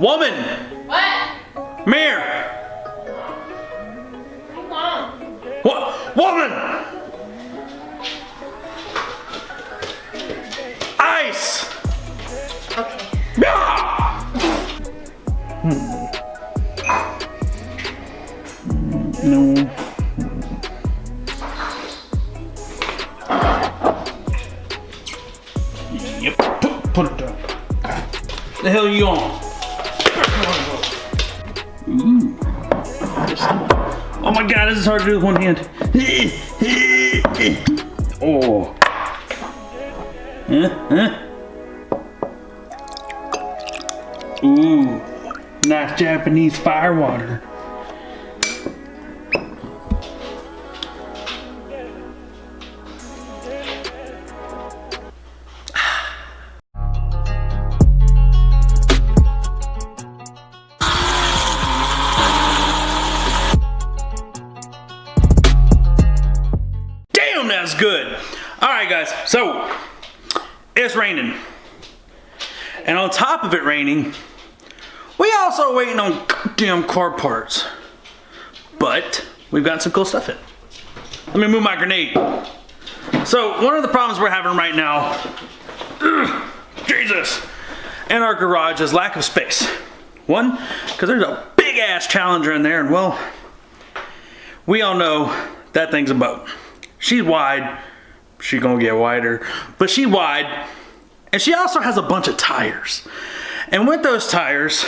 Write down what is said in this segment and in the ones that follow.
Woman! What? Come here! Come on. What? Woman! Ice! Okay. Ah! No. Yep. Put it down. The hell are you on? Ooh. Oh my god, this is hard to do with one hand. Oh. Ooh. Nice Japanese firewater. That's good. All right, guys. So it's raining, and on top of it raining, we also are waiting on goddamn car parts. But we've got some cool stuff in. Let me move my grenade. So one of the problems we're having right now, Jesus, in our garage is lack of space. One, because there's a big ass Challenger in there, and well, we all know that thing's a boat. She's wide, she's gonna get wider, but she's wide, and she also has a bunch of tires. And with those tires,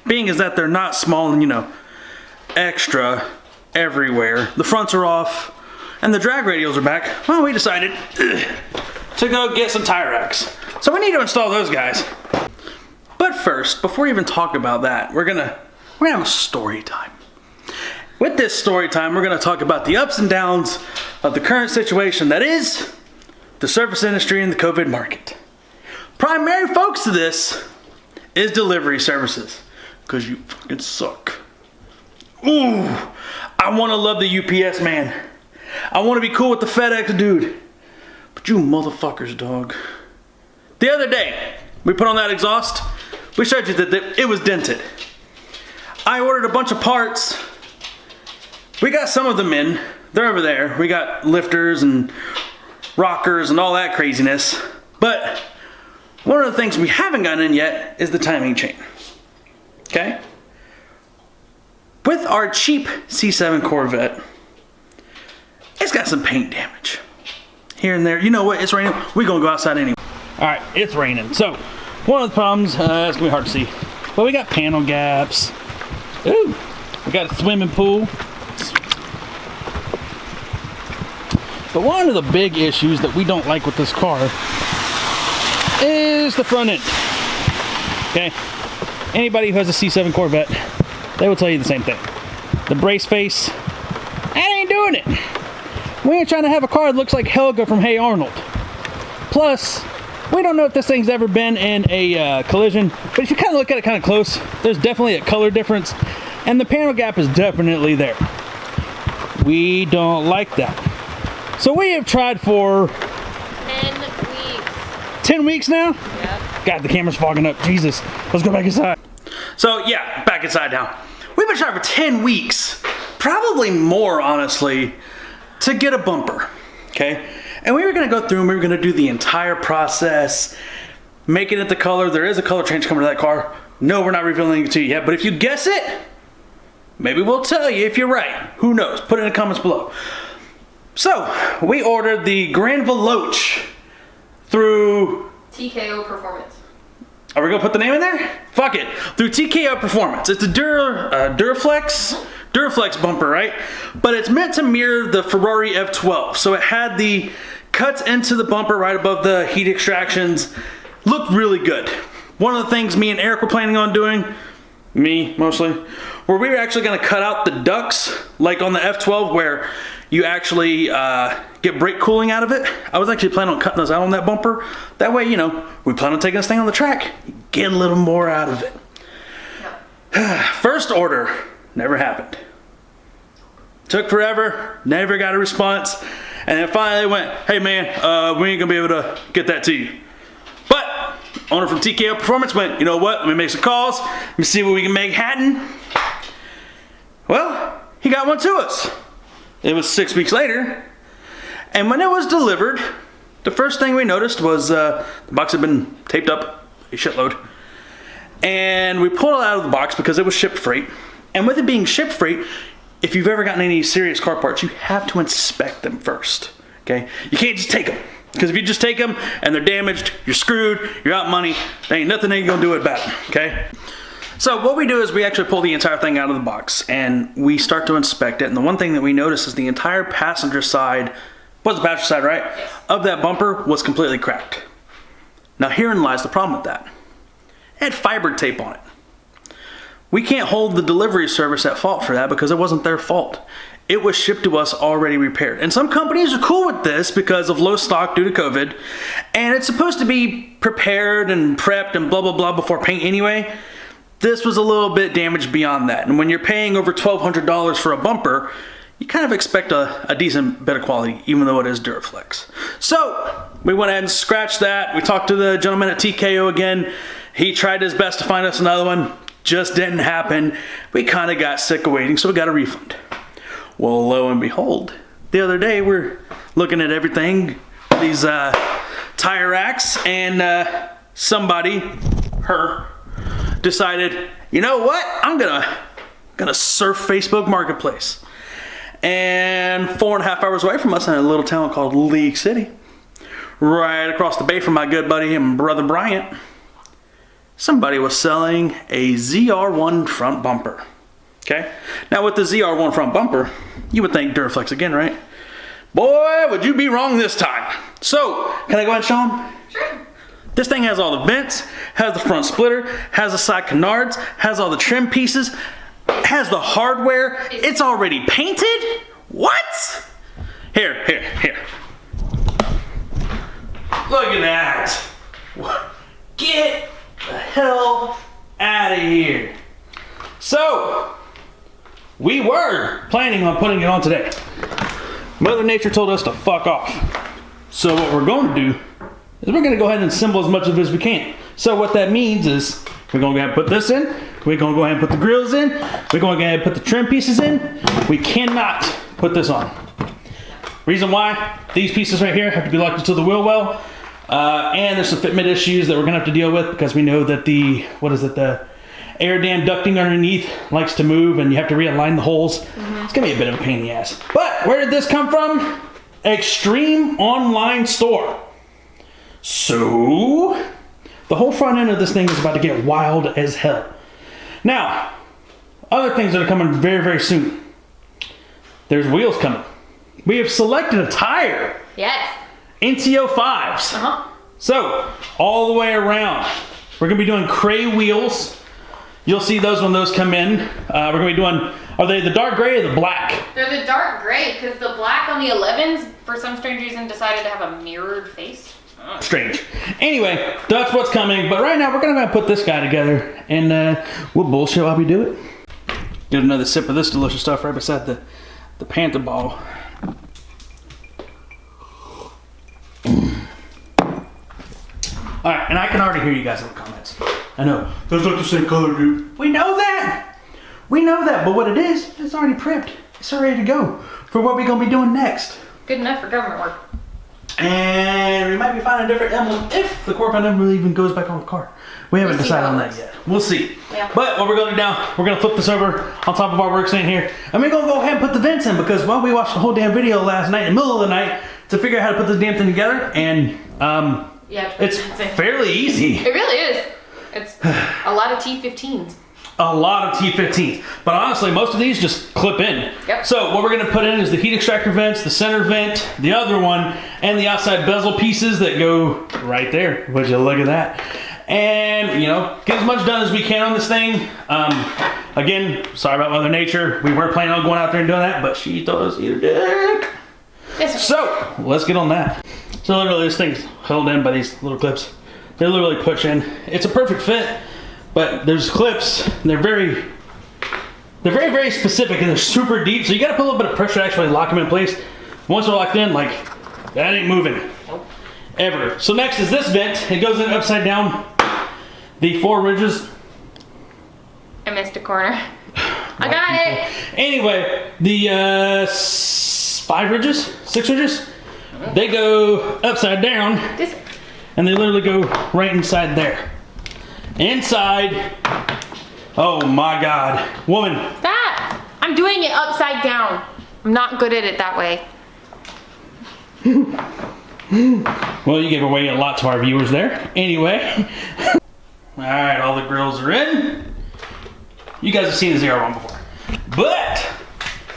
being as that they're not small and, you know, extra everywhere, the fronts are off, and the drag radials are back, well, we decided to go get some tire racks. So we need to install those guys. But first, before we even talk about that, we're gonna have a story time. With this story time, we're gonna talk about the ups and downs of the current situation that is the service industry and the COVID market. Primary focus of this is delivery services, because you fucking suck. Ooh, I wanna love the UPS man. I wanna be cool with the FedEx dude. But you motherfuckers, dog. The other day, we put on that exhaust, we showed you that it was dented. I ordered a bunch of parts. We got some of them in. They're over there. We got lifters and rockers and all that craziness. But one of the things we haven't gotten in yet is the timing chain. Okay? With our cheap C7 Corvette, it's got some paint damage. Here and there. You know what? It's raining. We're going to go outside anyway. Alright, it's raining. So, one of the problems, it's going to be hard to see. But we got panel gaps. Ooh. We got a swimming pool. But one of the big issues that we don't like with this car is the front end. Okay? Anybody who has a C7 Corvette, they will tell you the same thing. The brace face, that ain't doing it. We ain't trying to have a car that looks like Helga from Hey Arnold. Plus, we don't know if this thing's ever been in a collision, but if you kind of look at it kind of close, there's definitely a color difference, and the panel gap is definitely there. We don't like that. So we have tried for 10 weeks. 10 weeks now? Yep. God, the camera's fogging up. Jesus. Let's go back inside. So yeah, back inside now. We've been trying for 10 weeks, probably more honestly, to get a bumper. Okay? And we were gonna go through and we were gonna do the entire process, making it the color. There is a color change coming to that car. No, we're not revealing it to you yet, but if you guess it, maybe we'll tell you if you're right. Who knows? Put it in the comments below. So, we ordered the Grand Veloce through TKO Performance. Are we gonna put the name in there? Fuck it. Through TKO Performance. It's a Duraflex bumper, right? But it's meant to mirror the Ferrari F12. So it had the cuts into the bumper right above the heat extractions. Looked really good. One of the things me and Eric were planning on doing, me mostly, where we were actually gonna cut out the ducts, like on the F12 where you actually get brake cooling out of it. I was actually planning on cutting those out on that bumper. That way, you know, we plan on taking this thing on the track, get a little more out of it. Yep. First order, never happened. Took forever, never got a response, and then finally they went, hey man, we ain't gonna be able to get that to you. But owner from TKO Performance went, you know what, let me make some calls, let me see what we can make happen. Well, he got one to us. It was 6 weeks later, and when it was delivered, the first thing we noticed was the box had been taped up a shitload. And we pulled it out of the box because it was shipped freight. And with it being shipped freight, if you've ever gotten any serious car parts, you have to inspect them first, okay? You can't just take them. Because if you just take them and they're damaged, you're screwed, you're out money, there ain't nothing you gonna do about it, okay? So what we do is we actually pull the entire thing out of the box and we start to inspect it. And the one thing that we notice is the entire passenger side, was the passenger side, right? Yes. Of that bumper was completely cracked. Now herein lies the problem with that. It had fiber tape on it. We can't hold the delivery service at fault for that because it wasn't their fault. It was shipped to us already repaired. And some companies are cool with this because of low stock due to COVID. And it's supposed to be prepared and prepped and blah, blah, blah before paint anyway. This was a little bit damaged beyond that. And when you're paying over $1,200 for a bumper, you kind of expect a decent bit of quality, even though it is Duraflex. So we went ahead and scratched that. We talked to the gentleman at TKO again. He tried his best to find us another one. Just didn't happen. We kind of got sick of waiting, so we got a refund. Well, lo and behold, the other day we're looking at everything, these tire racks, and somebody, her, decided, you know what? I'm gonna surf Facebook Marketplace. And 4.5 hours away from us in a little town called League City, right across the bay from my good buddy and brother Bryant, somebody was selling a ZR1 front bumper. Okay? Now with the ZR1 front bumper, you would think Duraflex again, right? Boy, would you be wrong this time. So, can I go ahead and show them? Sure. This thing has all the vents, has the front splitter, has the side canards, has all the trim pieces, has the hardware. It's already painted? What? Here. Look at that. Get the hell out of here. So, we were planning on putting it on today. Mother Nature told us to fuck off. So what we're going to do is we're going to go ahead and assemble as much of it as we can. So what that means is we're going to go ahead and put this in. We're going to go ahead and put the grills in. We're going to go ahead and put the trim pieces in. We cannot put this on. Reason why, these pieces right here have to be locked into the wheel well. And there's some fitment issues that we're going to have to deal with because we know that the air dam ducting underneath likes to move and you have to realign the holes. It's going to be a bit of a pain in the ass. But where did this come from? Extreme Online Store. So, the whole front end of this thing is about to get wild as hell. Now, other things that are coming very, very soon. There's wheels coming. We have selected a tire. Yes. NTO5s. So, all the way around. We're going to be doing Cray wheels. You'll see those when those come in. We're going to be doing, are they the dark gray or the black? They're the dark gray because the black on the 11s, for some strange reason, decided to have a mirrored face. Strange. Anyway, that's what's coming. But right now, we're going to put this guy together and we'll bullshit while we do it. Get another sip of this delicious stuff right beside the Panther ball. All right, and I can already hear you guys in the comments. I know. Those look the same color, dude. We know that. We know that, but what it is, it's already prepped. It's all ready to go for what we're going to be doing next. Good enough for government work. And we might be finding a different emblem if the Corvette emblem even goes back on the car. We haven't decided on that yet. We'll see. Yeah. But what we're going to do now, we're going to flip this over on top of our work stand here. And we're going to go ahead and put the vents in because, well, we watched the whole damn video last night in the middle of the night to figure out how to put this damn thing together. And yeah, it's fairly easy. It really is. It's a lot of T15s. A lot of T15s. But honestly, most of these just clip in. Yep. So what we're going to put in is the heat extractor vents, the center vent, the other one, and the outside bezel pieces that go right there. Would you look at that? And, you know, get as much done as we can on this thing. Again, sorry about Mother Nature. We weren't planning on going out there and doing that, but she told us eat her dick. Yes, So, let's get on that. So literally this thing's held in by these little clips. They literally push in. It's a perfect fit, but there's clips, and they're very, very specific, and they're super deep, so you gotta put a little bit of pressure to actually lock them in place. Once they're locked in, like, that ain't moving. Nope. Ever. So next is this vent. It goes in upside down. The 4 ridges. I missed a corner. I got it. Anyway, the 5 ridges, 6 ridges, they go upside down, This. and they literally go right inside there. Inside. Oh my God, woman. That. I'm doing it upside down. I'm not good at it that way. Well, you gave away a lot to our viewers there. Anyway. All right, all the grills are in. You guys have seen the ZR1 before. But,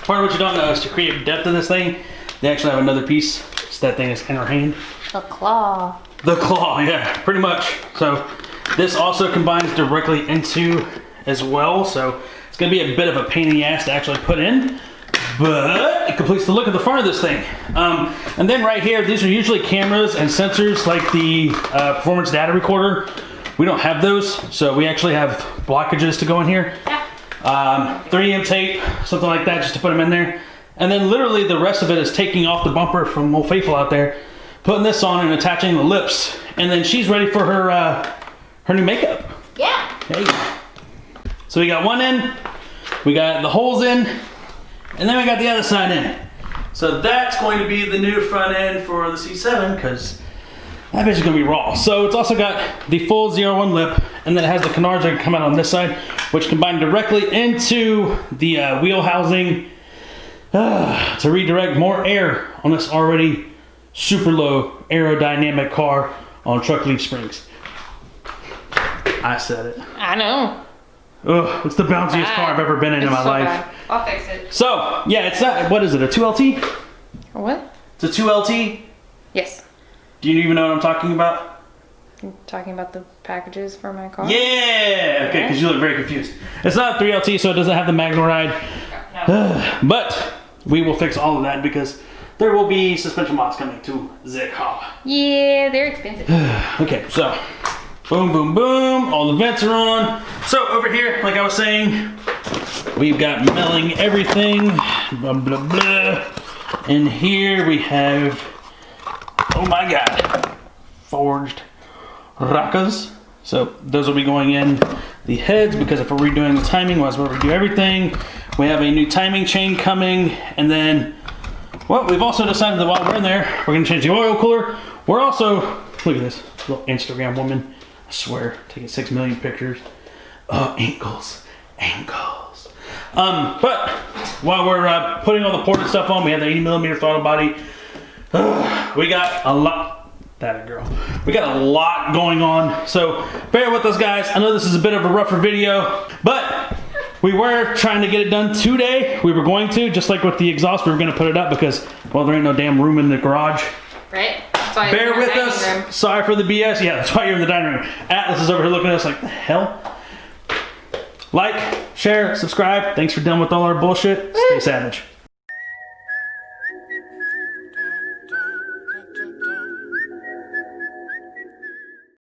part of what you don't know is to create depth of this thing, they actually have another piece. So that thing is in our hand. A claw. The claw, yeah, pretty much. So, this also combines directly into as well. So, it's gonna be a bit of a pain in the ass to actually put in. But it completes the look of the front of this thing. And then right here, these are usually cameras and sensors like the performance data recorder. We don't have those, so we actually have blockages to go in here. Yeah. 3M tape, something like that, just to put them in there. And then literally the rest of it is taking off the bumper from Old Faithful out there, putting this on and attaching the lips. And then she's ready for her new makeup. Yeah. There you go. So we got one in, we got the holes in, and then we got the other side in. So that's going to be the new front end for the C7, because that bitch is gonna be raw. So it's also got the full ZR1 lip, and then it has the canards that come out on this side, which combine directly into the wheel housing to redirect more air on this already super low aerodynamic car on truck leaf springs. I said it. I know. Ugh, it's the bounciest car I've ever been in my life. Bad. I'll fix it. So, yeah, it's not, what is it, a 2LT? What? It's a 2LT? Yes. Do you even know what I'm talking about? I'm talking about the packages for my car. Yeah! Okay, because you look very confused. It's not a 3LT, so it doesn't have the Magna Ride. No. But we will fix all of that because there will be suspension mods coming to the car. Yeah, they're expensive. Okay, so boom, boom, boom. All the vents are on. So over here, like I was saying, we've got milling everything. Blah, blah, blah. And here we have, oh my God, forged rakas. So those will be going in the heads because if we're redoing the timing, might as well redo everything. We have a new timing chain coming, and then, well, we've also decided that while we're in there, we're gonna change the oil cooler. We're also, look at this little Instagram woman, I swear, taking 6 million pictures. Ankles. But while we're putting all the ported stuff on, we have the 80mm throttle body. We got a lot, that a girl. We got a lot going on, so bear with us, guys. I know this is a bit of a rougher video, but we were trying to get it done today. We were going to, just like with the exhaust, we were gonna put it up because, well, there ain't no damn room in the garage. Right? That's why Bear with us. Sorry for the BS. Yeah, that's why you're in the dining room. Atlas is over here looking at us like, the hell? Like, share, subscribe. Thanks for dealing with all our bullshit. Stay savage.